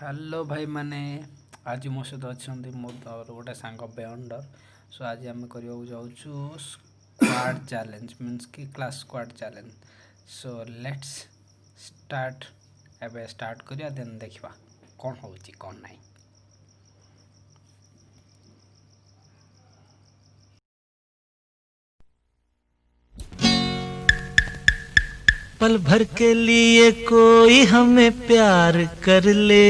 Hello भाई मैंने आज मो सहित अच्छा मोर गोटे सांग बेअंडर सो आज आम करवाक जाऊँ स्क्वाड चैलेंज मीन्स कि class squad challenge. So let's start एबे स्टार्ट करिया देन देखा कौन होची कौन नहीं। पल भर के लिए कोई हमें प्यार कर ले,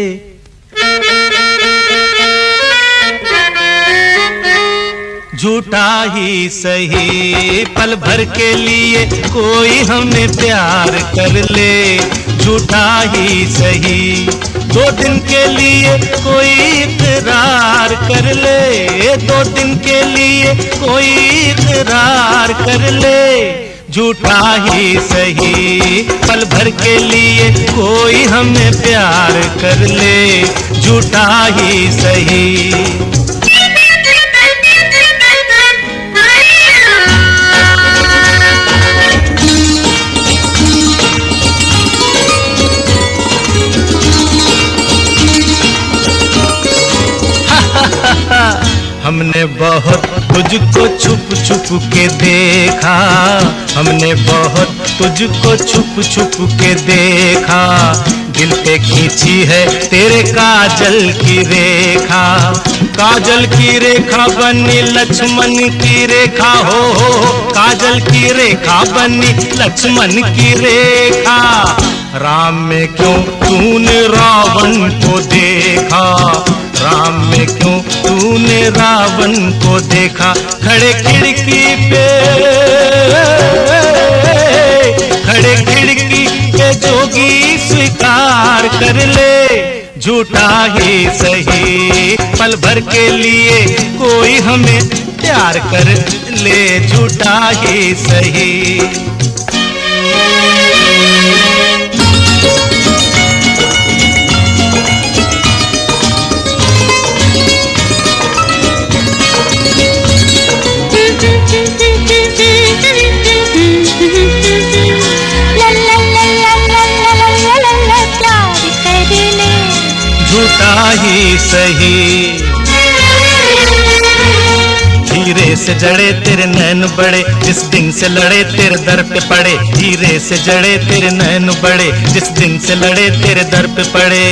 झूठा ही सही। पल भर के लिए कोई हमें प्यार कर ले, झूठा ही सही। 2 दिन के लिए कोई इकरार कर ले, 2 दिन के लिए कोई इकरार कर ले, झूठा ही सही। पल भर के लिए कोई हमें प्यार कर ले, झूठा ही सही। हमने बहुत तुझको छुप छुप के देखा, हमने बहुत तुझको छुप छुप के देखा। दिल पे खींची है तेरे काजल की रेखा, काजल की रेखा बनी लक्ष्मण की रेखा। हो काजल की रेखा बनी लक्ष्मण की रेखा। राम में क्यों तूने रावण को देखा, राम में क्यों तूने रावण को देखा। खड़े खिड़की पे, खड़े खिड़की पे जोगी स्वीकार कर ले, झूठा ही सही। पल भर के लिए कोई हमें प्यार कर ले, झूठा ही सही। झूठा ही सही। हीरे से जड़े तेरे नैन बड़े, जिस दिन से लड़े तेरे दर पे पड़े। हीरे से जड़े तेरे नैन बड़े, जिस दिन से लड़े तेरे दर पे पड़े।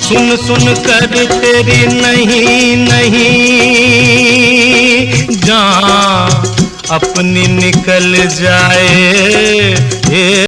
सुन सुन कर तेरी नहीं नहीं जान अपनी निकल जाए।